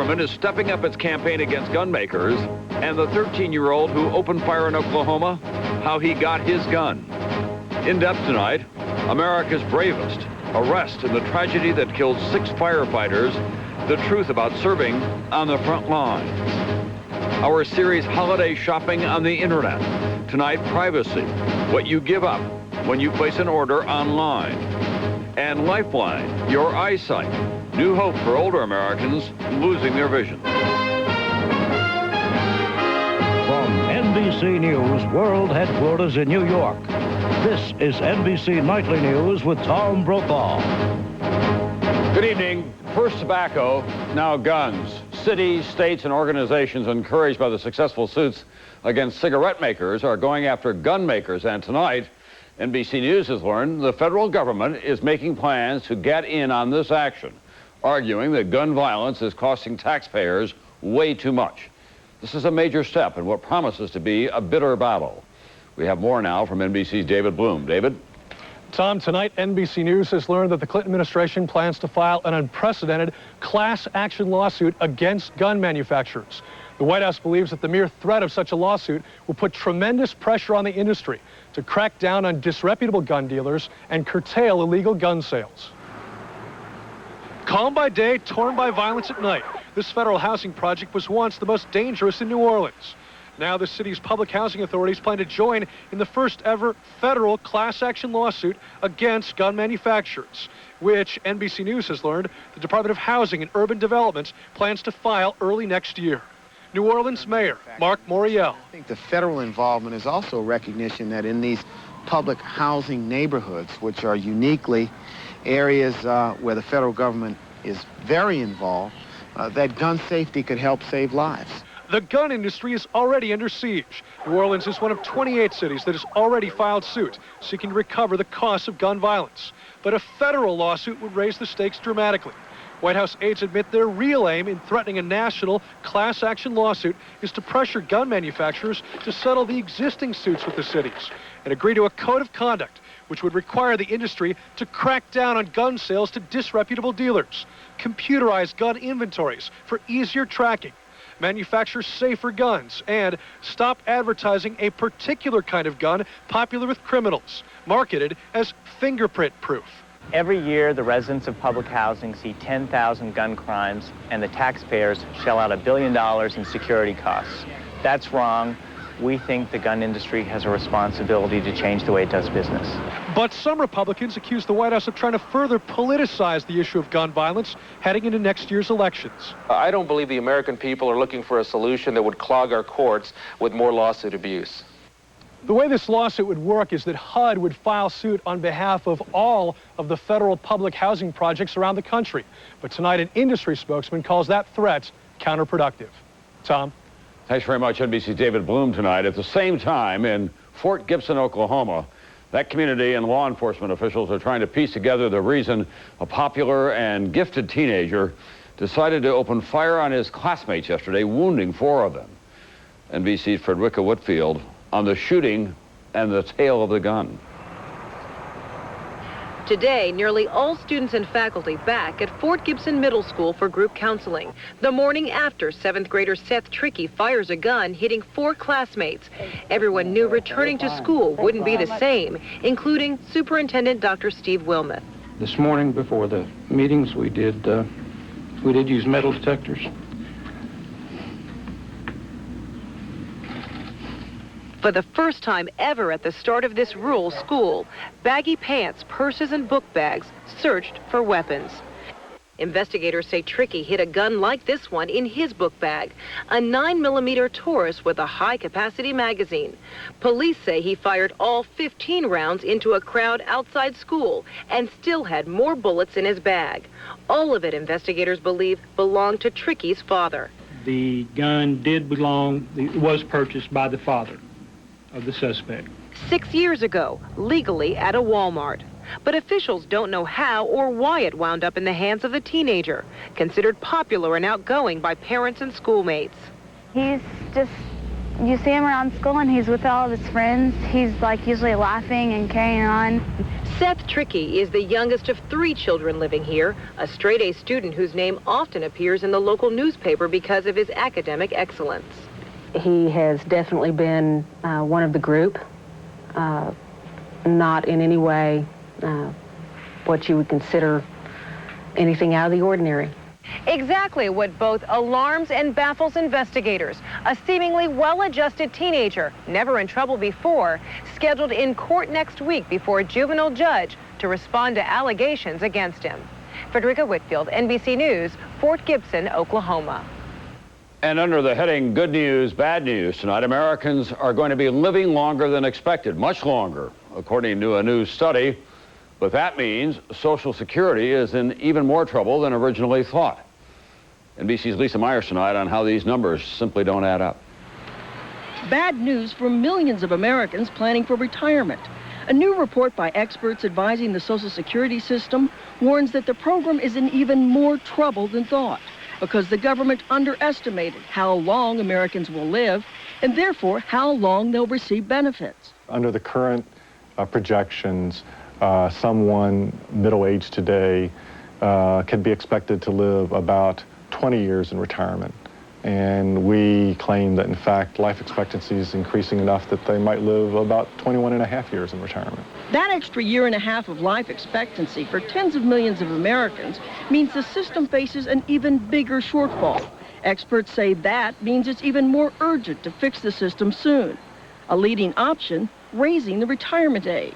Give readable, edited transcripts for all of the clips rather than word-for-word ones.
government is stepping up its campaign against gun makers, and the 13-year-old who opened fire in Oklahoma, how he got his gun. In depth tonight, America's bravest, arrest in the tragedy that killed 6 firefighters, the truth about serving on the front line. Our series, Holiday Shopping on the Internet. Tonight, privacy, what you give up when you place an order online. And Lifeline, your eyesight, new hope for older Americans losing their vision. From NBC News World Headquarters in New York, this is NBC Nightly News with Tom Brokaw. Good evening. First tobacco, now guns. Cities, states, and organizations encouraged by the successful suits against cigarette makers are going after gun makers. And tonight, NBC News has learned the federal government is making plans to get in on this action, arguing that gun violence is costing taxpayers way too much. This is a major step in what promises to be a bitter battle. We have more now from NBC's David Bloom. David? Tom, tonight NBC News has learned that the Clinton administration plans to file an unprecedented class action lawsuit against gun manufacturers. The White House believes that the mere threat of such a lawsuit will put tremendous pressure on the industry to crack down on disreputable gun dealers and curtail illegal gun sales. Calm by day, torn by violence at night, this federal housing project was once the most dangerous in New Orleans. Now the city's public housing authorities plan to join in the first ever federal class action lawsuit against gun manufacturers, which NBC News has learned the Department of Housing and Urban Development plans to file early next year. New Orleans Mayor Mark Morial. I think the federal involvement is also recognition that in these public housing neighborhoods, which are uniquely areas where the federal government is very involved, that gun safety could help save lives. The gun industry is already under siege. New Orleans is one of 28 cities that has already filed suit, seeking to recover the costs of gun violence. But a federal lawsuit would raise the stakes dramatically. White House aides admit their real aim in threatening a national class action lawsuit is to pressure gun manufacturers to settle the existing suits with the cities and agree to a code of conduct which would require the industry to crack down on gun sales to disreputable dealers, computerize gun inventories for easier tracking, manufacture safer guns, and stop advertising a particular kind of gun popular with criminals, marketed as fingerprint proof. Every year, the residents of public housing see 10,000 gun crimes, and the taxpayers shell out $1 billion in security costs. That's wrong. We think the gun industry has a responsibility to change the way it does business. But some Republicans accuse the White House of trying to further politicize the issue of gun violence heading into next year's elections. I don't believe the American people are looking for a solution that would clog our courts with more lawsuit abuse. The way this lawsuit would work is that HUD would file suit on behalf of all of the federal public housing projects around the country. But tonight, an industry spokesman calls that threat counterproductive. Tom? Thanks very much, NBC's David Bloom tonight. At the same time, in Fort Gibson, Oklahoma, that community and law enforcement officials are trying to piece together the reason a popular and gifted teenager decided to open fire on his classmates yesterday, wounding 4 of them. NBC's Frederica Whitfield on the shooting and the tale of the gun. Today, nearly all students and faculty back at Fort Gibson Middle School for group counseling. The morning after 7th grader Seth Trickey fires a gun, hitting 4 classmates. Everyone knew returning to school wouldn't be the same, including Superintendent Dr. Steve Wilmoth. This morning before the meetings, we did use metal detectors. For the first time ever at the start of this rural school, baggy pants, purses, and book bags searched for weapons. Investigators say Trickey hid a gun like this one in his book bag, a 9mm Taurus with a high-capacity magazine. Police say he fired all 15 rounds into a crowd outside school and still had more bullets in his bag. All of it, investigators believe, belonged to Trickey's father. The gun was purchased by the father of the suspect. 6 years ago, legally at a Walmart. But officials don't know how or why it wound up in the hands of the teenager, considered popular and outgoing by parents and schoolmates. He's just, you see him around school and he's with all of his friends. He's like usually laughing and carrying on. Seth Trickey is the youngest of 3 children living here, a straight-A student whose name often appears in the local newspaper because of his academic excellence. He has definitely been one of the group, not in any way what you would consider anything out of the ordinary. Exactly what both alarms and baffles investigators. A seemingly well-adjusted teenager, never in trouble before, scheduled in court next week before a juvenile judge to respond to allegations against him. Frederica Whitfield, NBC News, Fort Gibson, Oklahoma. And under the heading Good News, Bad News tonight, Americans are going to be living longer than expected, much longer, according to a new study. But that means Social Security is in even more trouble than originally thought. NBC's Lisa Myers tonight on how these numbers simply don't add up. Bad news for millions of Americans planning for retirement. A new report by experts advising the Social Security system warns that the program is in even more trouble than thought because the government underestimated how long Americans will live and therefore how long they'll receive benefits. Under the current projections, someone middle-aged today can be expected to live about 20 years in retirement. And we claim that, in fact, life expectancy is increasing enough that they might live about 21 and a half years in retirement. That extra year and a half of life expectancy for tens of millions of Americans means the system faces an even bigger shortfall. Experts say that means it's even more urgent to fix the system soon. A leading option, raising the retirement age.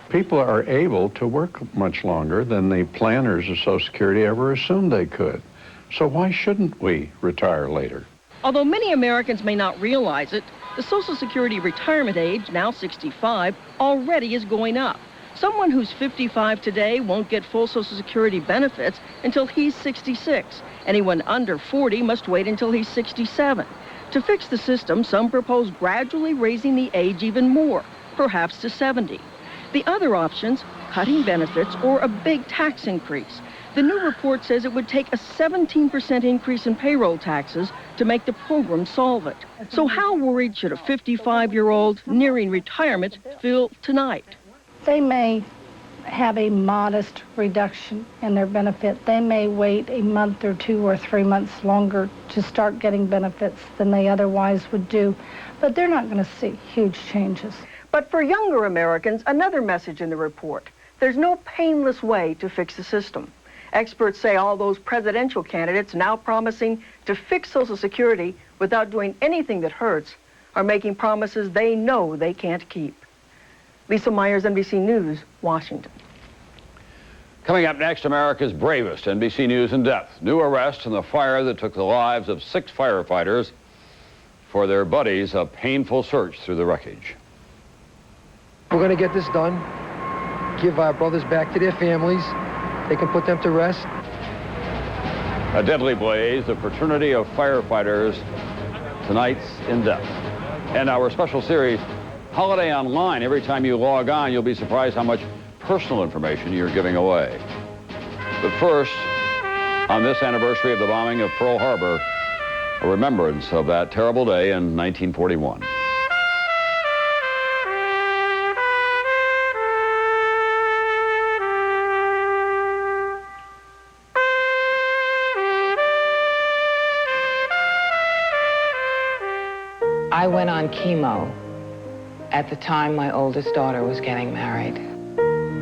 People are able to work much longer than the planners of Social Security ever assumed they could. So why shouldn't we retire later? Although many Americans may not realize it, the Social Security retirement age, now 65, already is going up. Someone who's 55 today won't get full Social Security benefits until he's 66. Anyone under 40 must wait until he's 67. To fix the system, some propose gradually raising the age even more, perhaps to 70. The other options, cutting benefits or a big tax increase. The new report says it would take a 17% increase in payroll taxes to make the program solve it. So how worried should a 55-year-old nearing retirement feel tonight? They may have a modest reduction in their benefit. They may wait a month or 2 or 3 months longer to start getting benefits than they otherwise would do, but they're not going to see huge changes. But for younger Americans, another message in the report. There's no painless way to fix the system. Experts say all those presidential candidates now promising to fix Social Security without doing anything that hurts are making promises they know they can't keep. Lisa Myers, NBC News, Washington. Coming up next, America's bravest NBC News in depth. New arrest in the fire that took the lives of 6 firefighters. For their buddies, a painful search through the wreckage. We're going to get this done, give our brothers back to their families. They can put them to rest. A deadly blaze, the fraternity of firefighters, tonight's In Depth. And our special series, Holiday Online. Every time you log on, you'll be surprised how much personal information you're giving away. But first, on this anniversary of the bombing of Pearl Harbor, a remembrance of that terrible day in 1941. I went on chemo at the time my oldest daughter was getting married.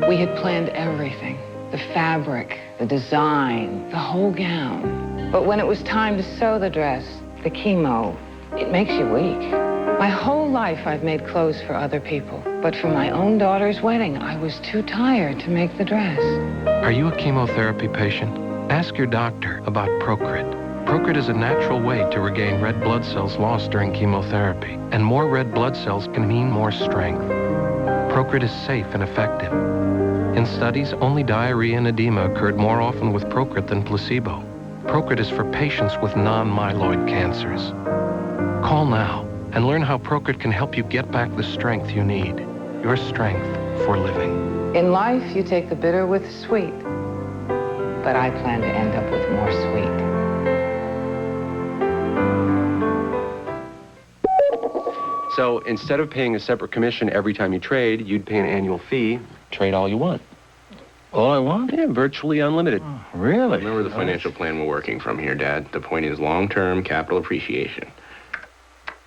We had planned everything, the fabric, the design, the whole gown. But when it was time to sew the dress, the chemo, it makes you weak. My whole life I've made clothes for other people, but for my own daughter's wedding, I was too tired to make the dress. Are you a chemotherapy patient? Ask your doctor about Procrit. Procrit is a natural way to regain red blood cells lost during chemotherapy, and more red blood cells can mean more strength. Procrit is safe and effective. In studies, only diarrhea and edema occurred more often with Procrit than placebo. Procrit is for patients with non-myeloid cancers. Call now and learn how Procrit can help you get back the strength you need. Your strength for living. In life, you take the bitter with the sweet, but I plan to end up with more sweet. So instead of paying a separate commission every time you trade, you'd pay an annual fee trade all you want. All I want? Yeah, virtually unlimited. Oh, really? Remember the financial plan we're working from here, Dad. The point is long-term capital appreciation.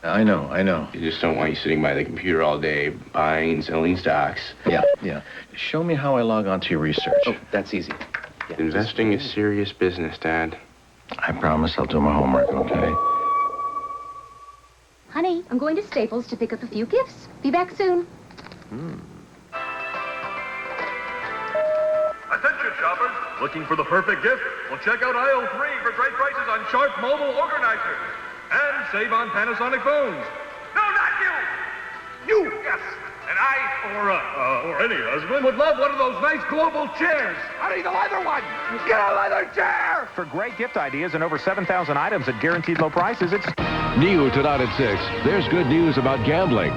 I know. You just don't want you sitting by the computer all day buying and selling stocks. Yeah. Show me how I log on to your research. Oh, that's easy. Yeah, Investing is serious business, Dad. I promise I'll do my homework, okay? Honey, I'm going to Staples to pick up a few gifts. Be back soon. Attention shoppers, looking for the perfect gift? Well, check out aisle 3 for great prices on Sharp mobile organizers. And save on Panasonic phones. No, not you! You, yes. And I, or any husband, would love one of those nice global chairs. Honey, the leather one! Get a leather chair! For great gift ideas and over 7,000 items at guaranteed low prices, it's... New tonight at 6, there's good news about gambling.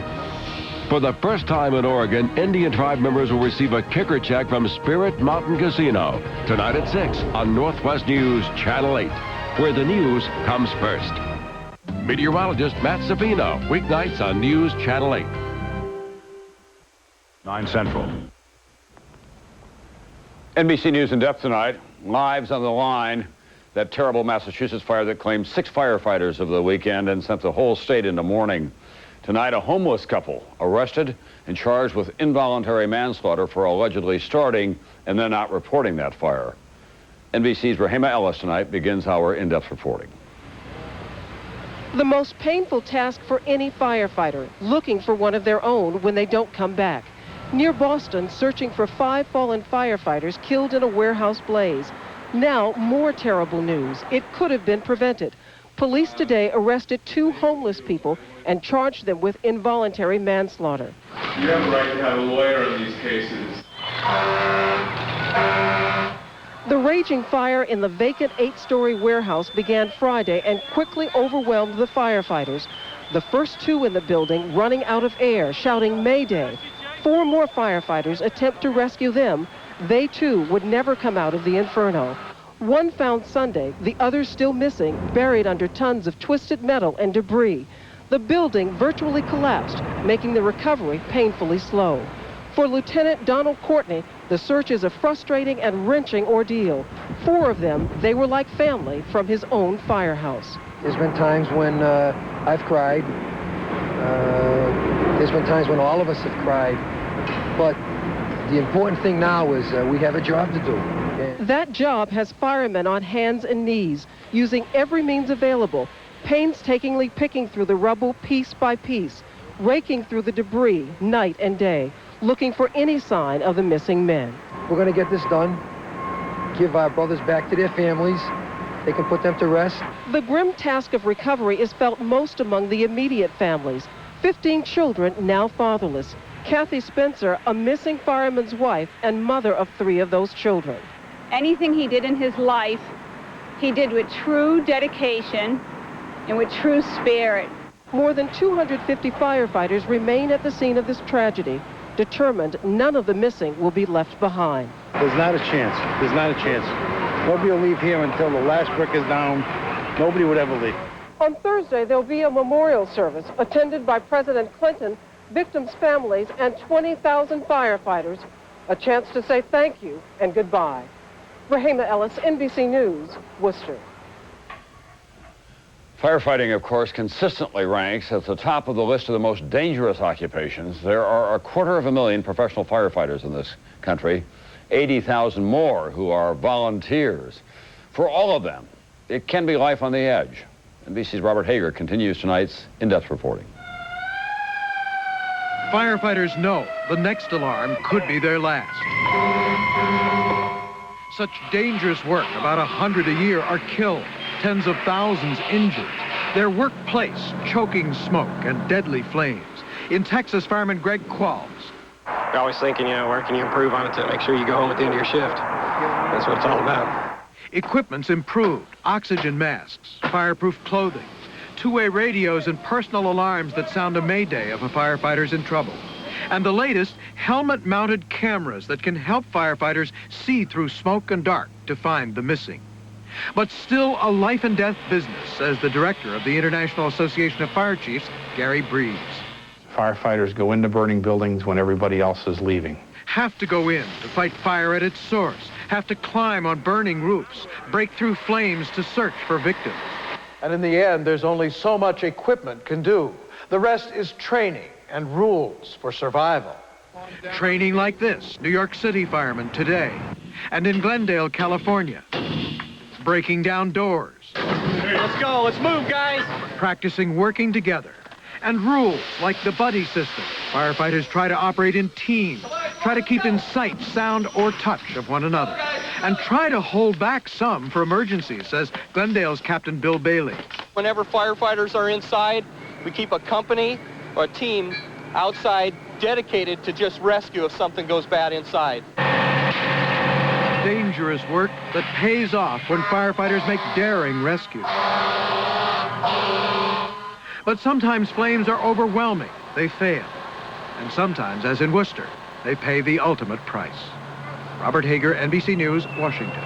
For the first time in Oregon, Indian tribe members will receive a kicker check from Spirit Mountain Casino. Tonight at 6 on Northwest News Channel 8, where the news comes first. Meteorologist Matt Savino, weeknights on News Channel 8. 9 Central. NBC News in depth tonight. Lives on the line. That terrible Massachusetts fire that claimed 6 firefighters over the weekend and sent the whole state into mourning. Tonight, a homeless couple arrested and charged with involuntary manslaughter for allegedly starting and then not reporting that fire. NBC's Rahima Ellis tonight begins our in-depth reporting. The most painful task for any firefighter, looking for one of their own when they don't come back. Near Boston, searching for 5 fallen firefighters killed in a warehouse blaze. Now, more terrible news. It could have been prevented. Police today arrested 2 homeless people and charged them with involuntary manslaughter. You have a right to have a lawyer in these cases. The raging fire in the vacant 8-story warehouse began Friday and quickly overwhelmed the firefighters. The first 2 in the building running out of air, shouting Mayday. 4 more firefighters attempt to rescue them. They too would never come out of the inferno. 1 found Sunday, the others still missing, buried under tons of twisted metal and debris. The building virtually collapsed, making the recovery painfully slow. For Lieutenant Donald Courtney, the search is a frustrating and wrenching ordeal. 4 of them, they were like family from his own firehouse. There's been times when I've cried. There's been times when all of us have cried. But the important thing now is we have a job to do. That job has firemen on hands and knees, using every means available, painstakingly picking through the rubble piece by piece, raking through the debris night and day, looking for any sign of the missing men. We're going to get this done, give our brothers back to their families. They can put them to rest. The grim task of recovery is felt most among the immediate families. 15 children now fatherless. Kathy Spencer, a missing fireman's wife and mother of 3 of those children. Anything he did in his life, he did with true dedication and with true spirit. More than 250 firefighters remain at the scene of this tragedy, determined none of the missing will be left behind. There's not a chance. There's not a chance. Nobody will leave here until the last brick is down. Nobody would ever leave. On Thursday, there'll be a memorial service attended by President Clinton, victims' families, and 20,000 firefighters. A chance to say thank you and goodbye. Rahima Ellis, NBC News, Worcester. Firefighting, of course, consistently ranks at the top of the list of the most dangerous occupations. There are 250,000 professional firefighters in this country, 80,000 more who are volunteers. For all of them, it can be life on the edge. NBC's Robert Hager continues tonight's in-depth reporting. Firefighters know the next alarm could be their last. Such dangerous work, about 100 a year, are killed, tens of thousands injured. Their workplace, choking smoke and deadly flames. In Texas, fireman Greg Qualls. You're always thinking, where can you improve on it to make sure you go home at the end of your shift? That's what it's all about. Equipment's improved, oxygen masks, fireproof clothing, two-way radios and personal alarms that sound a mayday if a firefighter's in trouble. And the latest, helmet-mounted cameras that can help firefighters see through smoke and dark to find the missing. But still a life-and-death business, says the director of the International Association of Fire Chiefs, Gary Breeze. Firefighters go into burning buildings when everybody else is leaving. have to go in to fight fire at its source, have to climb on burning roofs, break through flames to search for victims. And in the end, there's only so much equipment can do. The rest is training and rules for survival. Training like this, New York City firemen today. And in Glendale, California, breaking down doors. Hey, let's go. Let's move, guys. Practicing working together. And rules like the buddy system. Firefighters try to operate in teams, try to keep in sight, sound, or touch of one another, and try to hold back some for emergencies, says Glendale's Captain Bill Bailey. Whenever firefighters are inside, we keep a company or a team outside dedicated to just rescue if something goes bad inside. Dangerous work that pays off when firefighters make daring rescues. But sometimes flames are overwhelming. They fail. And sometimes, as in Worcester, they pay the ultimate price. Robert Hager, NBC News, Washington.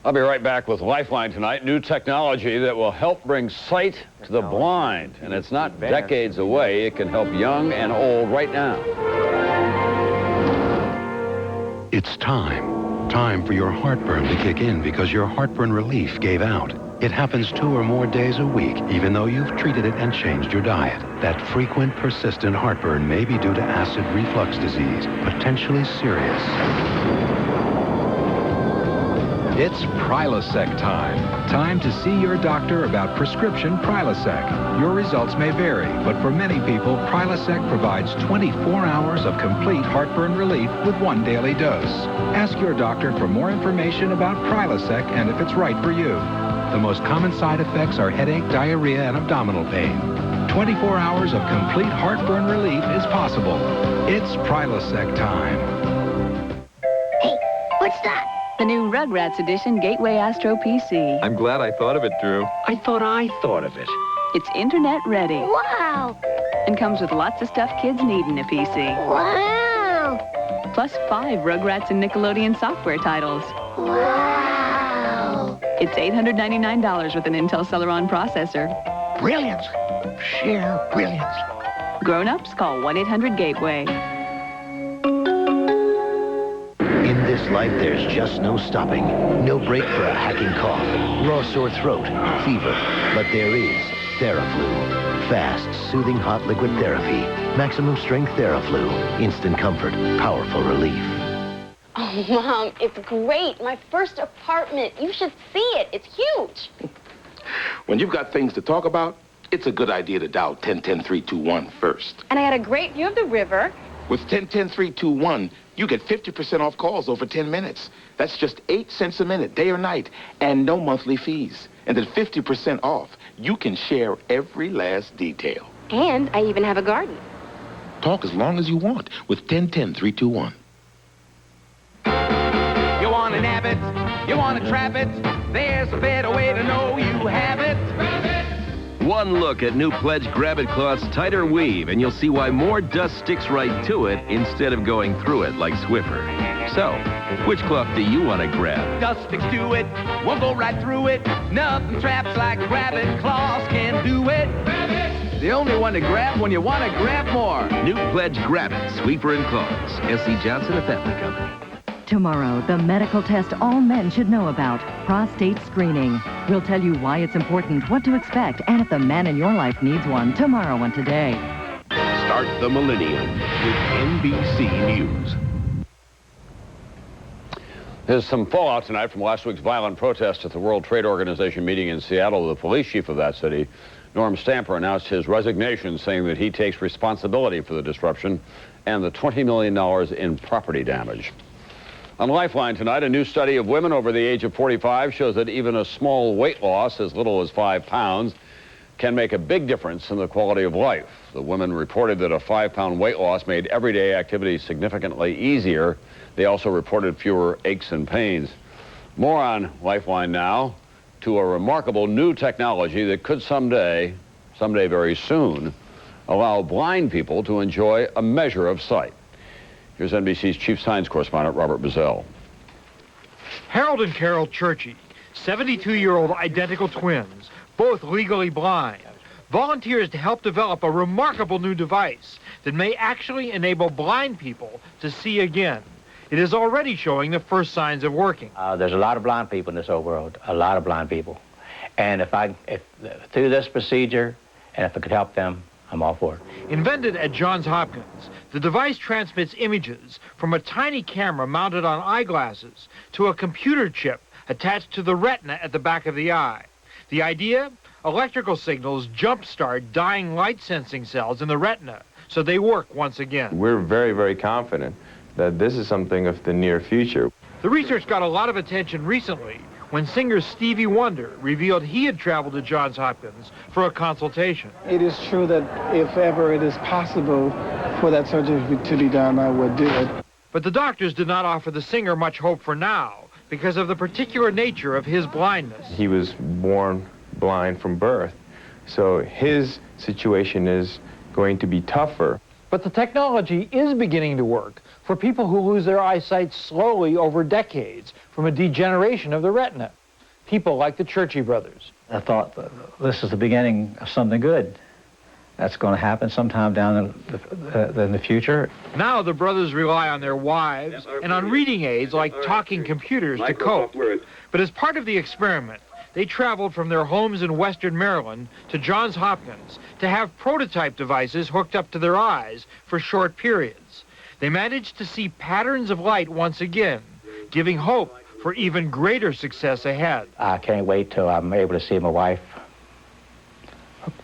I'll be right back with Lifeline tonight. New technology that will help bring sight to the blind. And it's not decades away. It can help young and old right now. It's time. Time for your heartburn to kick in because your heartburn relief gave out. It happens 2 or more days a week, even though you've treated it and changed your diet. That frequent, persistent heartburn may be due to acid reflux disease, potentially serious. It's Prilosec time. Time to see your doctor about prescription Prilosec. Your results may vary, but for many people, Prilosec provides 24 hours of complete heartburn relief with 1 daily dose. Ask your doctor for more information about Prilosec and if it's right for you. The most common side effects are headache, diarrhea, and abdominal pain. 24 hours of complete heartburn relief is possible. It's Prilosec time. Hey, what's that? The new Rugrats edition Gateway Astro PC. I'm glad I thought of it, Drew. I thought of it. It's internet ready. Wow! And comes with lots of stuff kids need in a PC. Wow! Plus 5 Rugrats and Nickelodeon software titles. Wow! It's $899 with an Intel Celeron processor. Brilliance! Sheer brilliance. Grown-ups, call 1-800-GATEWAY. In this life, there's just no stopping. No break for a hacking cough, raw sore throat, fever. But there is TheraFlu. Fast, soothing hot liquid therapy. Maximum strength TheraFlu. Instant comfort, powerful relief. Oh, Mom, it's great. My first apartment. You should see it. It's huge. When you've got things to talk about, it's a good idea to dial 10-10-321 first. And I had a great view of the river. With 10-10-321, you get 50% off calls over 10 minutes. That's just 8 cents a minute, day or night, and no monthly fees. And at 50% off, you can share every last detail. And I even have a garden. Talk as long as you want with 10-10-321. You want to nab it, you want to trap it, there's a better way to know you have it. One look at new Pledge Grab It Cloth's tighter weave, and you'll see why more dust sticks right to it instead of going through it like Swiffer. So, which cloth do you want to grab? Dust sticks to it, won't go right through it. Nothing traps like Grab It Cloths can do it. The only one to grab when you want to grab more. New Pledge Grab It, Sweeper and Cloths. S.C. Johnson, a family company. Tomorrow, the medical test all men should know about, prostate screening. We'll tell you why it's important, what to expect, and if the man in your life needs one, tomorrow and today. Start the millennium with NBC News. There's some fallout tonight from last week's violent protest at the World Trade Organization meeting in Seattle. The police chief of that city, Norm Stamper, announced his resignation, saying that he takes responsibility for the disruption and the $20 million in property damage. On Lifeline tonight, a new study of women over the age of 45 shows that even a small weight loss, as little as 5 pounds, can make a big difference in the quality of life. The women reported that a 5-pound weight loss made everyday activities significantly easier. They also reported fewer aches and pains. More on Lifeline now, to a remarkable new technology that could someday very soon, allow blind people to enjoy a measure of sight. Here's NBC's chief science correspondent, Robert Bazell. Harold and Carol Churchy, 72-year-old identical twins, both legally blind. volunteers to help develop a remarkable new device that may actually enable blind people to see again. It is already showing the first signs of working. There's a lot of blind people in this old world, a lot of blind people. And if through this procedure, and if it could help them, I'm all for it. Invented at Johns Hopkins, the device transmits images from a tiny camera mounted on eyeglasses to a computer chip attached to the retina at the back of the eye. The idea? Electrical signals jumpstart dying light-sensing cells in the retina, so they work once again. We're very, very confident that this is something of the near future. The research got a lot of attention recently when singer Stevie Wonder revealed he had traveled to Johns Hopkins for a consultation. It is true that if ever it is possible for that surgery to be done, I would do it. But the doctors did not offer the singer much hope for now because of the particular nature of his blindness. He was born blind from birth, so his situation is going to be tougher. But the technology is beginning to work for people who lose their eyesight slowly over decades from a degeneration of the retina. People like the Churchy brothers. I thought this is the beginning of something good. That's going to happen sometime down in the future. Now the brothers rely on their wives and on reading aids like talking computers to cope. But as part of the experiment, they traveled from their homes in Western Maryland to Johns Hopkins to have prototype devices hooked up to their eyes for short periods. They managed to see patterns of light once again, giving hope for even greater success ahead. I can't wait till I'm able to see my wife,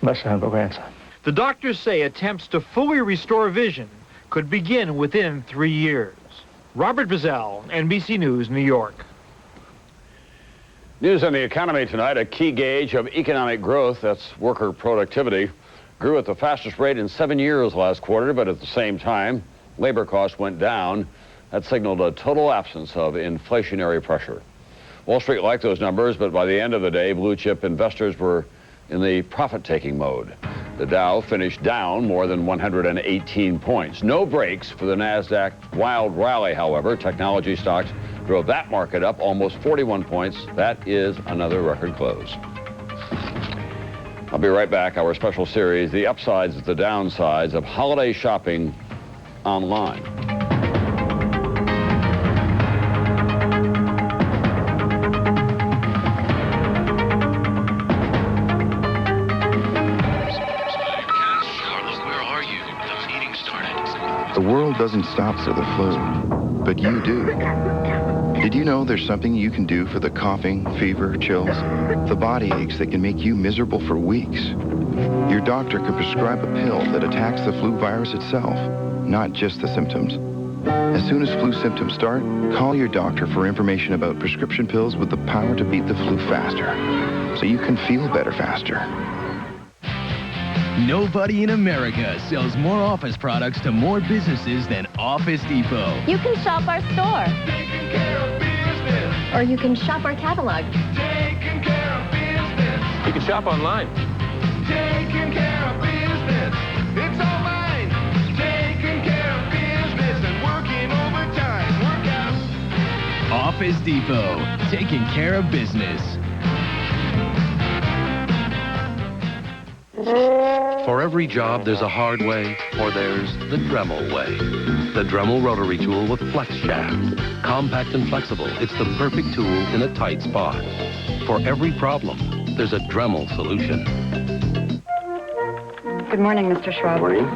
my son, my grandson. The doctors say attempts to fully restore vision could begin within 3 years. Robert Bazell, NBC News, New York. News on the economy tonight, a key gauge of economic growth, that's worker productivity, grew at the fastest rate in 7 years last quarter, but at the same time, labor costs went down. That signaled a total absence of inflationary pressure. Wall Street liked those numbers, but by the end of the day, blue chip investors were in the profit-taking mode. The Dow finished down more than 118 points. No breaks for the NASDAQ wild rally, however. Technology stocks drove that market up almost 41 points. That is another record close. I'll be right back. Our special series, the upsides and the downsides of holiday shopping online. The world doesn't stop for the flu, but you do. Did you know there's something you can do for the coughing, fever, chills, the body aches that can make you miserable for weeks? Your doctor can prescribe a pill that attacks the flu virus itself, not just the symptoms. As soon as flu symptoms start, call your doctor for information about prescription pills with the power to beat the flu faster, so you can feel better faster. Nobody in America sells more office products to more businesses than Office Depot. You can shop our store. Or you can shop our catalog. You can shop online. Taking care of business. It's all mine. Taking care of business and working overtime. Work out. Office Depot. Taking care of business. For every job, there's a hard way, or there's the Dremel way. The Dremel rotary tool with flex shaft. Compact and flexible, it's the perfect tool in a tight spot. For every problem, there's a Dremel solution. Good morning, Mr. Schwab. Morning.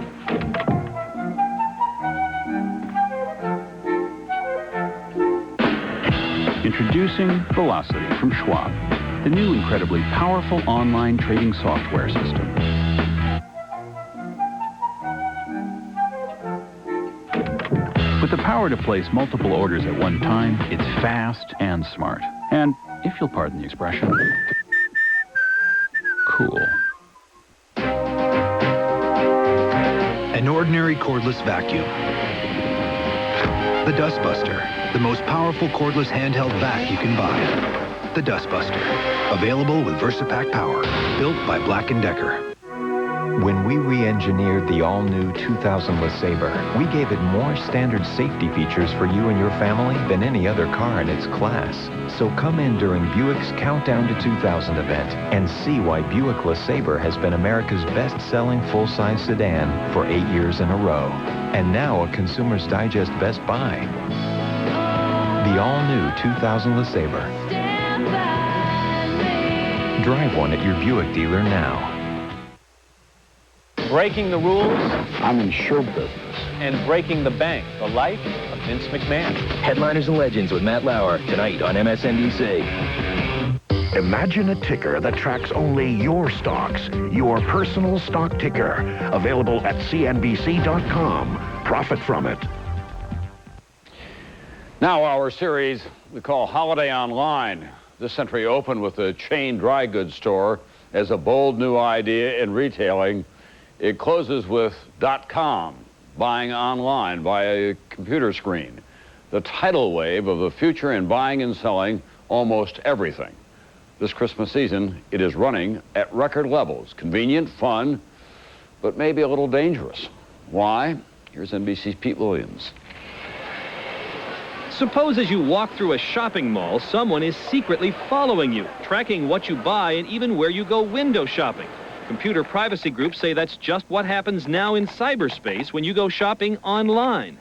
Introducing Velocity from Schwab, the new incredibly powerful online trading software system. With the power to place multiple orders at one time, it's fast and smart. And, if you'll pardon the expression, cool. An ordinary cordless vacuum. The Dustbuster, the most powerful cordless handheld vac you can buy. The Dustbuster, available with VersaPack power, built by Black & Decker. When When we re-engineered the all-new 2000 LeSabre, we gave it more standard safety features for you and your family than any other car in its class. So come in during Buick's Countdown to 2000 event and see why Buick LeSabre has been America's best-selling full-size sedan for 8 years in a row. And now a Consumer's Digest Best Buy. The all-new 2000 LeSabre. Drive one at your Buick dealer now. Breaking the rules. I'm in show business. And breaking the bank. The life of Vince McMahon. Headliners and Legends with Matt Lauer tonight on MSNBC. Imagine a ticker that tracks only your stocks, your personal stock ticker. Available at cnbc.com. Profit from it. Now our series we call Holiday Online. This century opened with a chain dry goods store as a bold new idea in retailing. It closes with .com, buying online via a computer screen. The tidal wave of the future in buying and selling almost everything. This Christmas season, it is running at record levels. Convenient, fun, but maybe a little dangerous. Why? Here's NBC's Pete Williams. Suppose as you walk through a shopping mall, someone is secretly following you, tracking what you buy and even where you go window shopping. Computer privacy groups say that's just what happens now in cyberspace when you go shopping online.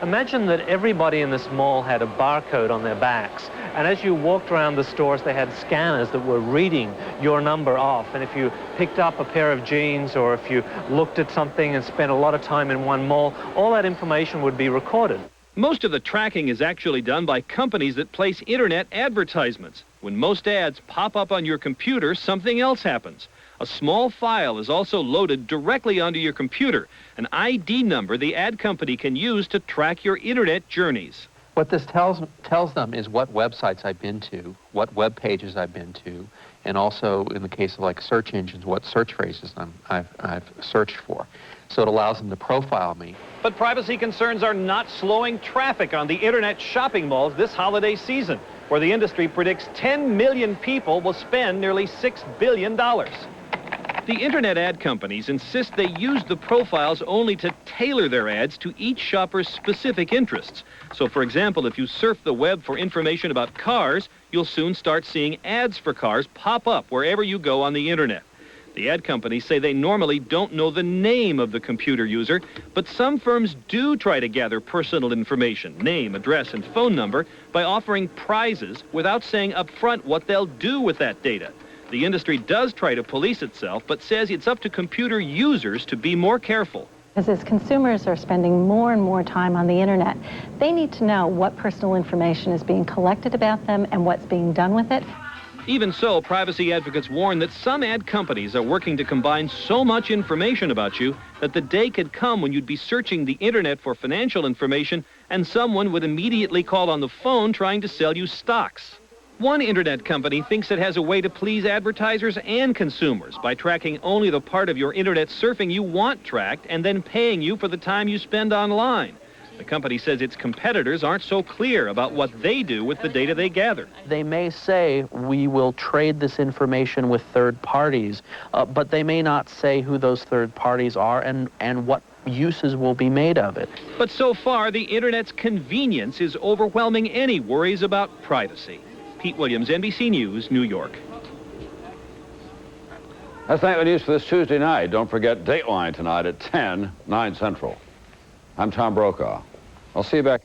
Imagine that everybody in this mall had a barcode on their backs, and as you walked around the stores, they had scanners that were reading your number off. And if you picked up a pair of jeans, or if you looked at something and spent a lot of time in one mall, all that information would be recorded. Most of the tracking is actually done by companies that place internet advertisements. When most ads pop up on your computer, something else happens. A small file is also loaded directly onto your computer, an ID number the ad company can use to track your internet journeys. What this tells them is what websites I've been to, what web pages I've been to, and also in the case of like search engines, what search phrases I've searched for. So it allows them to profile me. But privacy concerns are not slowing traffic on the internet shopping malls this holiday season, where the industry predicts 10 million people will spend nearly $6 billion. The internet ad companies insist they use the profiles only to tailor their ads to each shopper's specific interests. So, for example, if you surf the web for information about cars, you'll soon start seeing ads for cars pop up wherever you go on the internet. The ad companies say they normally don't know the name of the computer user, but some firms do try to gather personal information, name, address, and phone number, by offering prizes without saying up front what they'll do with that data. The industry does try to police itself, but says it's up to computer users to be more careful. As consumers are spending more and more time on the internet, they need to know what personal information is being collected about them and what's being done with it. Even so, privacy advocates warn that some ad companies are working to combine so much information about you that the day could come when you'd be searching the internet for financial information and someone would immediately call on the phone trying to sell you stocks. One internet company thinks it has a way to please advertisers and consumers by tracking only the part of your internet surfing you want tracked and then paying you for the time you spend online. The company says its competitors aren't so clear about what they do with the data they gather. They may say, we will trade this information with third parties, but they may not say who those third parties are and what uses will be made of it. But so far, the internet's convenience is overwhelming any worries about privacy. Pete Williams, NBC News, New York. That's nightly news for this Tuesday night. Don't forget Dateline tonight at 10, 9 Central. I'm Tom Brokaw. I'll see you back.